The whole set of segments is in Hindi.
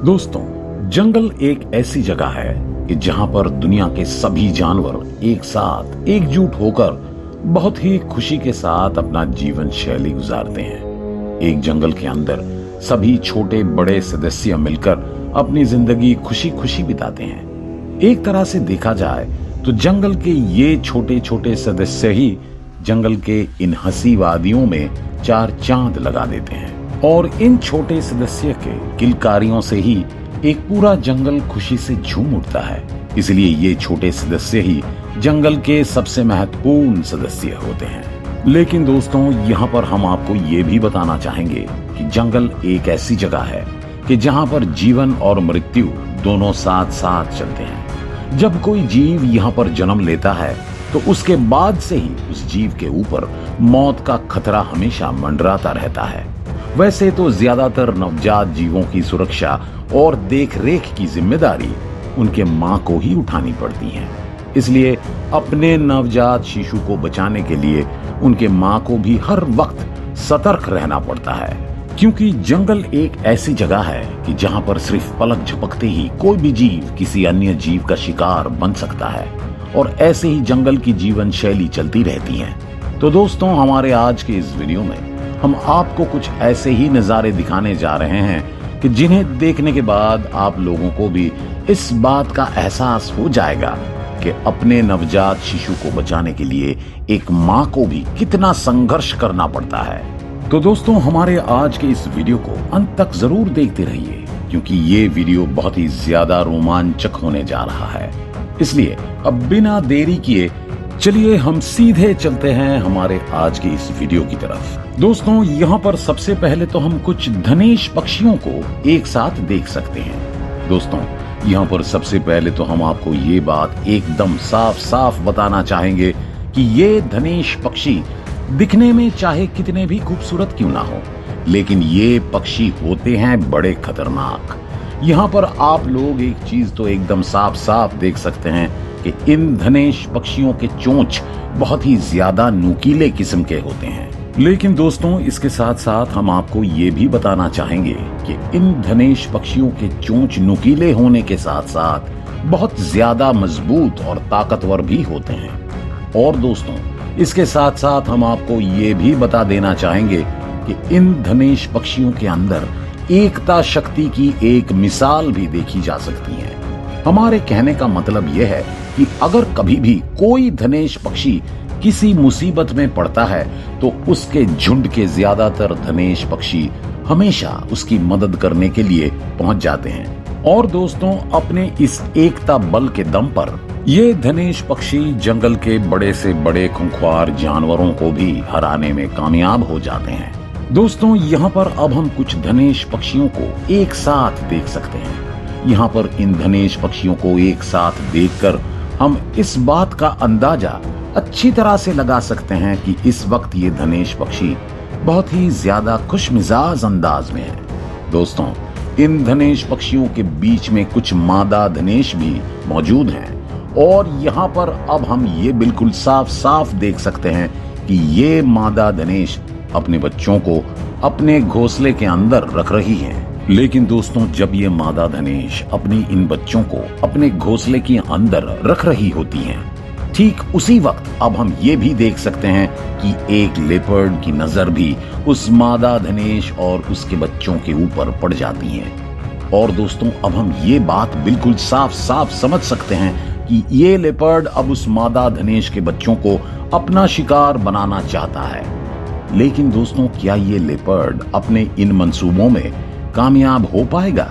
दोस्तों, जंगल एक ऐसी जगह है कि जहां पर दुनिया के सभी जानवर एक साथ एकजुट होकर बहुत ही खुशी के साथ अपना जीवन शैली गुजारते हैं। एक जंगल के अंदर सभी छोटे बड़े सदस्य मिलकर अपनी जिंदगी खुशी खुशी बिताते हैं। एक तरह से देखा जाए तो जंगल के ये छोटे छोटे सदस्य ही जंगल के इन हंसी वादियों में चार चांद लगा देते हैं और इन छोटे सदस्य के किलकारियों से ही एक पूरा जंगल खुशी से झूम उठता है। इसलिए ये छोटे सदस्य ही जंगल के सबसे महत्वपूर्ण सदस्य होते हैं। लेकिन दोस्तों, यहाँ पर हम आपको ये भी बताना चाहेंगे कि जंगल एक ऐसी जगह है कि जहाँ पर जीवन और मृत्यु दोनों साथ साथ चलते हैं। जब कोई जीव यहाँ पर जन्म लेता है तो उसके बाद से ही उस जीव के ऊपर मौत का खतरा हमेशा मंडराता रहता है। वैसे तो ज्यादातर नवजात जीवों की सुरक्षा और देखरेख की जिम्मेदारी उनके माँ को ही उठानी पड़ती है। इसलिए अपने नवजात शिशु को बचाने के लिए उनके माँ को भी हर वक्त सतर्क रहना पड़ता है, क्योंकि जंगल एक ऐसी जगह है कि जहाँ पर सिर्फ पलक झपकते ही कोई भी जीव किसी अन्य जीव का शिकार बन सकता है और ऐसे ही जंगल की जीवन शैली चलती रहती है। तो दोस्तों, हमारे आज के इस वीडियो में हम आपको कुछ ऐसे ही नजारे दिखाने जा रहे हैं कि जिन्हें देखने के बाद आप लोगों को भी इस बात का एहसास हो जाएगा कि अपने नवजात शिशु को बचाने के लिए एक माँ को भी कितना संघर्ष करना पड़ता है। तो दोस्तों, हमारे आज के इस वीडियो को अंत तक जरूर देखते रहिए, क्योंकि ये वीडियो बहुत ही ज्यादा रोमांचक होने जा रहा है। इसलिए अब बिना देरी किए चलिए हम सीधे चलते हैं हमारे आज के इस वीडियो की तरफ। दोस्तों, यहाँ पर सबसे पहले तो हम कुछ धनेश पक्षियों को एक साथ देख सकते हैं। दोस्तों, यहाँ पर सबसे पहले तो हम आपको ये बात एकदम साफ साफ बताना चाहेंगे कि ये धनेश पक्षी दिखने में चाहे कितने भी खूबसूरत क्यों ना हो, लेकिन ये पक्षी होते हैं बड़े खतरनाक। यहाँ पर आप लोग एक चीज तो एकदम साफ साफ देख सकते हैं कि इन धनेश पक्षियों के चोंच बहुत ही ज्यादा नुकीले किस्म के होते हैं। लेकिन दोस्तों, इसके साथ साथ हम आपको ये भी बताना चाहेंगे कि इन धनेश पक्षियों के चोंच नुकीले होने के साथ साथ बहुत ज्यादा मजबूत और ताकतवर भी होते हैं। और दोस्तों, इसके साथ साथ हम आपको ये भी बता देना चाहेंगे कि इन धनेश पक्षियों के अंदर एकता शक्ति की एक मिसाल भी देखी जा सकती है। हमारे कहने का मतलब यह है कि अगर कभी भी कोई धनेश पक्षी किसी मुसीबत में पड़ता है तो उसके झुंड के ज्यादातर धनेश पक्षी हमेशा उसकी मदद करने के लिए पहुंच जाते हैं। और दोस्तों, अपने इस एकता बल के दम पर ये धनेश पक्षी जंगल के बड़े से बड़े खूंखार जानवरों को भी हराने में कामयाब हो जाते हैं। दोस्तों, यहाँ पर अब हम कुछ धनेश पक्षियों को एक साथ देख सकते हैं। यहाँ पर इन धनेश पक्षियों को एक साथ देखकर हम इस बात का अंदाजा अच्छी तरह से लगा सकते हैं कि इस वक्त ये धनेश पक्षी बहुत ही ज्यादा खुशमिजाज अंदाज में है। दोस्तों, इन धनेश पक्षियों के बीच में कुछ मादा धनेश भी मौजूद हैं और यहाँ पर अब हम ये बिल्कुल साफ साफ देख सकते हैं कि ये मादा धनेश अपने बच्चों को अपने घोंसले के अंदर रख रही है। लेकिन दोस्तों, जब ये मादा धनेश अपनी इन बच्चों को अपने घोंसले के अंदर रख रही होती हैं, ठीक उसी वक्त अब हम ये भी देख सकते हैं कि एक लेपर्ड की नजर भी उस मादा धनेश और उसके बच्चों के ऊपर पड़ जाती है। और दोस्तों, अब हम ये बात बिल्कुल साफ साफ समझ सकते हैं कि ये लेपर्ड अब उस मादा धनेश के बच्चों को अपना शिकार बनाना चाहता है। लेकिन दोस्तों, क्या ये लेपर्ड अपने इन मंसूबों में कामयाब हो पाएगा?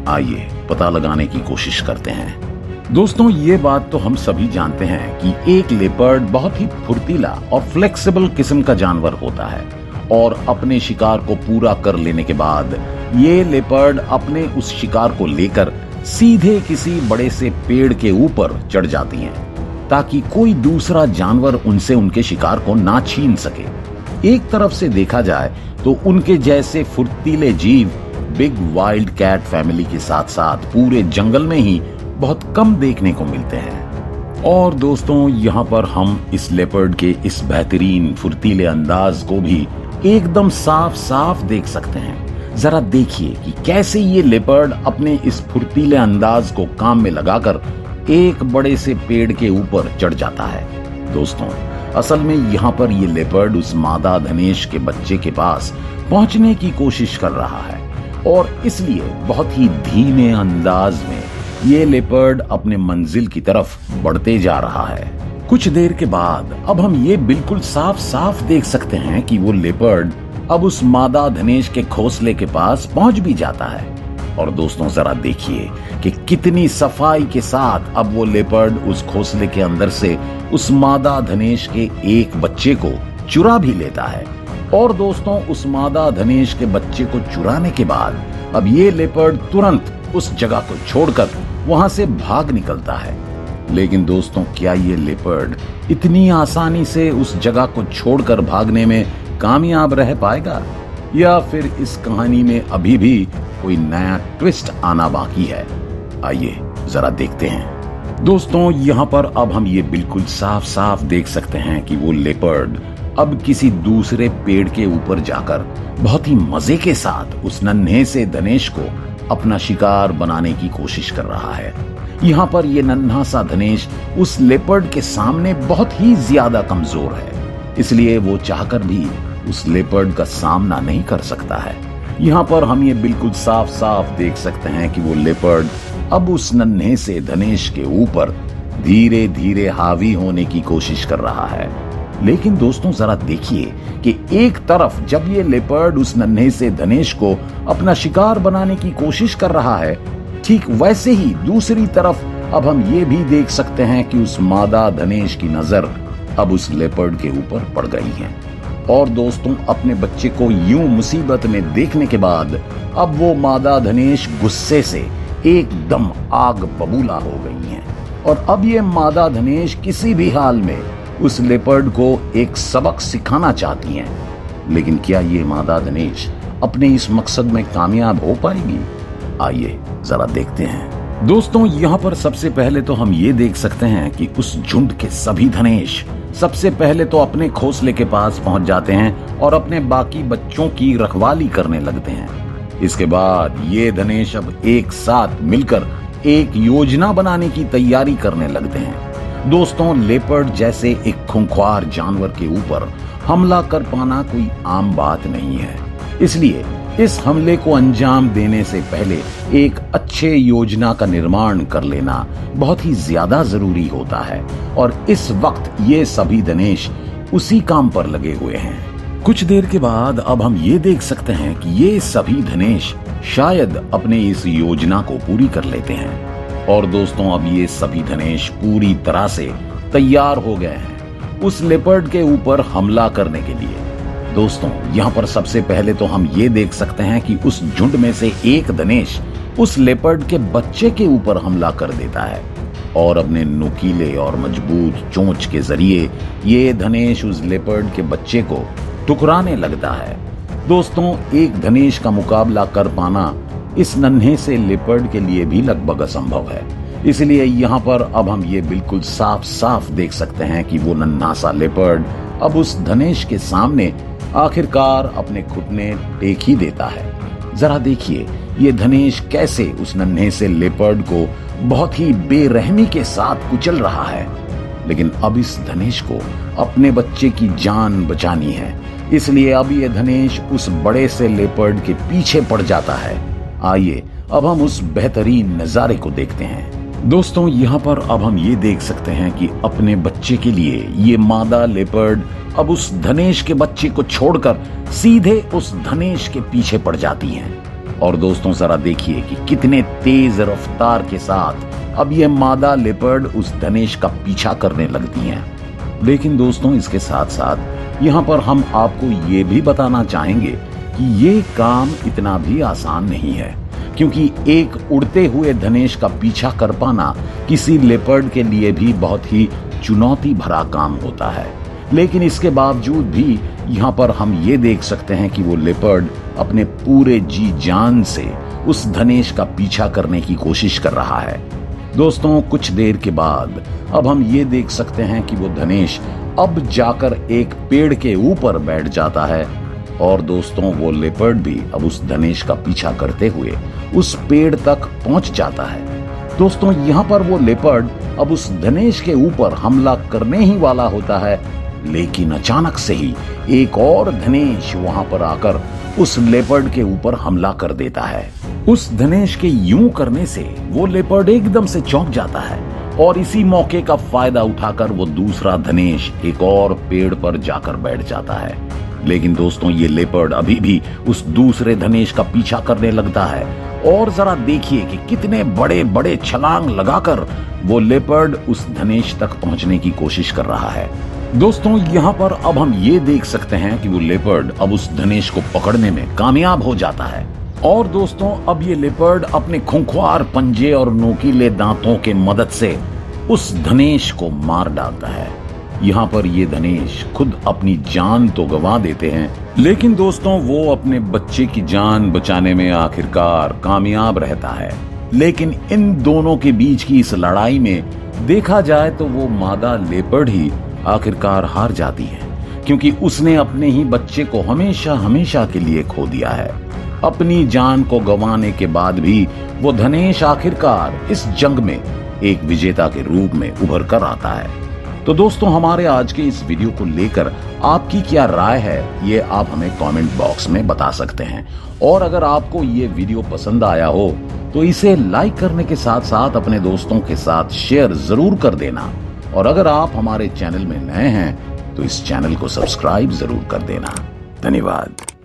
आइए पता लगाने की कोशिश करते हैं। दोस्तों, ये बात तो हम सभी जानते हैं कि एक लेपर्ड बहुत ही फुर्तीला और फ्लेक्सिबल किस्म का जानवर होता है और अपने शिकार को पूरा कर लेने के बाद ये लेपर्ड अपने उस शिकार को लेकर सीधे किसी बड़े से पेड़ के ऊपर चढ़ जाती हैं ताकि कोई दूसरा जानवर उनसे उनके शिकार को ना छीन सके। एक तरफ से देखा जाए तो उनके जैसे फुर्तीले जीव बिग वाइल्ड कैट फैमिली के साथ साथ पूरे जंगल में ही बहुत कम देखने को मिलते हैं। और दोस्तों, यहाँ पर हम इस लेपर्ड के इस बेहतरीन फुर्तीले अंदाज को भी एकदम साफ साफ देख सकते हैं। जरा देखिए कि कैसे ये लेपर्ड अपने इस फुर्तीले अंदाज को काम में लगाकर एक बड़े से पेड़ के ऊपर चढ़ जाता है। दोस्तों, असल में यहाँ पर ये लेपर्ड उस मादा धनेश के बच्चे के पास पहुंचने की कोशिश कर रहा है और इसलिए बहुत ही धीमे अंदाज में ये लेपर्ड अपने मंजिल की तरफ बढ़ते जा रहा है। कुछ देर के बाद अब हम ये बिल्कुल साफ साफ देख सकते हैं कि वो लेपर्ड अब उस मादा धनेश के घोंसले के पास पहुंच भी जाता है। और दोस्तों, जरा देखिए कि कितनी सफाई के साथ अब वो लेपर्ड उस घोंसले के अंदर से उस मादा धनेश के एक बच्चे को चुरा भी लेता है। और दोस्तों, उस मादा धनेश के बच्चे को चुराने के बाद अब ये लेपर्ड तुरंत उस जगह को छोड़कर वहां से भाग निकलता है। लेकिन दोस्तों, क्या ये लेपर्ड इतनी आसानी से उस जगह को छोड़कर भागने में कामयाब रह पाएगा, या फिर इस कहानी में अभी भी कोई नया ट्विस्ट आना बाकी है? आइए जरा देखते हैं। दोस्तों, यहाँ पर अब हम ये बिल्कुल साफ साफ देख सकते हैं कि वो लेपर्ड अब किसी दूसरे पेड़ के ऊपर जाकर बहुत ही मजे के साथ उस नन्हे से धनेश को अपना शिकार बनाने की कोशिश कर रहा है। यहाँ पर ये नन्हा सा धनेश उस लेपर्ड के सामने बहुत ही ज्यादा कमजोर है, इसलिए वो चाहकर भी उस लेपर्ड का सामना नहीं कर सकता है। यहाँ पर हम ये बिल्कुल साफ साफ देख सकते हैं कि वो लेपर्ड अब उस नन्हे से धनेश के ऊपर धीरे धीरे हावी होने की कोशिश कर रहा है। लेकिन दोस्तों, जरा देखिए कि एक तरफ जब ये लेपर्ड उस नन्हे से धनेश को अपना शिकार बनाने की कोशिश कर रहा है, ठीक वैसे ही दूसरी तरफ अब हम ये भी देख सकते हैं कि उस मादा धनेश की नजर अब उस लेपर्ड के ऊपर पड़ गई है। और दोस्तों, अपने बच्चे को यूं मुसीबत में देखने के बाद अब वो मादा धनेश गुस्से से एकदम आग बबूला हो गई है और अब ये मादा धनेश किसी भी हाल में उस लेपर्ड को एक सबक सिखाना चाहती हैं। लेकिन क्या ये मादा धनेश अपने इस मकसद में कामयाब हो पाएगी? आइए जरा देखते हैं। दोस्तों, यहाँ पर सबसे पहले तो हम ये देख सकते हैं कि उस झुंड के सभी धनेश सबसे पहले तो अपने घोंसले के पास पहुंच जाते हैं और अपने बाकी बच्चों की रखवाली करने लगते हैं। इसके बाद ये धनेश अब एक साथ मिलकर एक योजना बनाने की तैयारी करने लगते हैं। दोस्तों, लेपर्ड जैसे एक खूंखार जानवर के ऊपर हमला कर पाना कोई आम बात नहीं है, इसलिए इस हमले को अंजाम देने से पहले एक अच्छे योजना का निर्माण कर लेना बहुत ही ज्यादा जरूरी होता है। और इस वक्त ये सभी धनेश उसी काम पर लगे हुए हैं। कुछ देर के बाद अब हम ये देख सकते हैं कि ये सभी धनेश शायद अपने इस योजना को पूरी कर लेते हैं। और दोस्तों, अब ये सभी धनेश पूरी तरह से तैयार हो गए हैं उस लेपर्ड के ऊपर हमला करने के लिए। दोस्तों, यहाँ पर सबसे पहले तो हम ये देख सकते हैं कि उस झुंड में से एक धनेश उस लेपर्ड के बच्चे के ऊपर हमला कर देता है और अपने नुकीले और मजबूत चोंच के जरिए ये धनेश उस लेपर्ड के बच्चे को टुकराने लगता है। दोस्तों, एक धनेश का मुकाबला कर पाना इस नन्हे से लेपर्ड के लिए भी लगभग असंभव है, इसलिए यहाँ पर अब हम ये बिल्कुल साफ साफ देख सकते हैं कि वो नन्हा सा लेपर्ड अब उस धनेश के सामने आखिरकार अपने घुटने टेक ही देता है। जरा देखिए ये धनेश कैसे उस नन्हे से लेपर्ड को बहुत ही बेरहमी के साथ कुचल रहा है। लेकिन अब इस धनेश को अपने बच्चे की जान बचानी है, इसलिए अब ये धनेश उस बड़े से लेपर्ड के पीछे पड़ जाता है। आइए अब हम उस बेहतरीन नजारे को देखते हैं। दोस्तों, यहाँ पर अब हम ये देख सकते हैं कि अपने बच्चे के लिए ये मादा लेपर्ड अब उस धनेश के बच्चे को छोड़कर सीधे उस धनेश के पीछे पड़ जाती हैं। और दोस्तों, जरा देखिए कि कितने तेज रफ्तार के साथ अब ये मादा लेपर्ड उस धनेश का पीछा करने लगती हैं। लेकिन दोस्तों, इसके साथ साथ यहाँ पर हम आपको ये भी बताना चाहेंगे कि ये काम इतना भी आसान नहीं है, क्योंकि एक उड़ते हुए धनेश का पीछा कर पाना किसी लेपर्ड के लिए भी बहुत ही चुनौती भरा काम होता है। लेकिन इसके बावजूद भी यहाँ पर हम ये देख सकते हैं कि वो लेपर्ड अपने पूरे जी जान से उस धनेश का पीछा करने की कोशिश कर रहा है। दोस्तों, कुछ देर के बाद अब हम ये देख सकते हैं कि वो धनेश अब जाकर एक पेड़ के ऊपर बैठ जाता है और दोस्तों वो लेपर्ड भी अब उस धनेश का पीछा करते हुए उस पेड़ तक पहुंच जाता है। दोस्तों यहाँ पर वो लेपर्ड अब उस धनेश के ऊपर हमला करने ही वाला होता है, लेकिन अचानक से ही एक और धनेश वहां पर आकर उस लेपर्ड के ऊपर हमला कर देता है। उस धनेश के यूं करने से वो लेपर्ड एकदम से चौंक जाता है और इसी मौके का फायदा उठाकर वो दूसरा धनेश एक और पेड़ पर जाकर बैठ जाता है। लेकिन दोस्तों ये लेपर्ड अभी भी उस दूसरे धनेश का पीछा करने लगता है और जरा देखिए कि कितने बड़े बड़े छलांग लगाकर वो लेपर्ड उस धनेश तक पहुंचने की कोशिश कर रहा है। दोस्तों यहाँ पर अब हम ये देख सकते हैं कि वो लेपर्ड अब उस धनेश को पकड़ने में कामयाब हो जाता है और दोस्तों अब ये लेपर्ड अपने खूंखार पंजे और नोकीले दांतों के मदद से उस धनेश को मार डालता है। यहाँ पर ये धनेश खुद अपनी जान तो गंवा देते हैं, लेकिन दोस्तों वो अपने बच्चे की जान बचाने में आखिरकार कामयाब रहता है। लेकिन इन दोनों के बीच की इस लड़ाई में देखा जाए तो वो मादा लेपर्ड ही आखिरकार हार जाती है, क्योंकि उसने अपने ही बच्चे को हमेशा हमेशा के लिए खो दिया है। अपनी जान को गंवाने के बाद भी वो धनेश आखिरकार इस जंग में एक विजेता के रूप में उभर कर आता है। तो दोस्तों हमारे आज के इस वीडियो को लेकर आपकी क्या राय है, ये आप हमें कमेंट बॉक्स में बता सकते हैं। और अगर आपको ये वीडियो पसंद आया हो तो इसे लाइक करने के साथ साथ अपने दोस्तों के साथ शेयर जरूर कर देना। और अगर आप हमारे चैनल में नए हैं तो इस चैनल को सब्सक्राइब जरूर कर देना। धन्यवाद।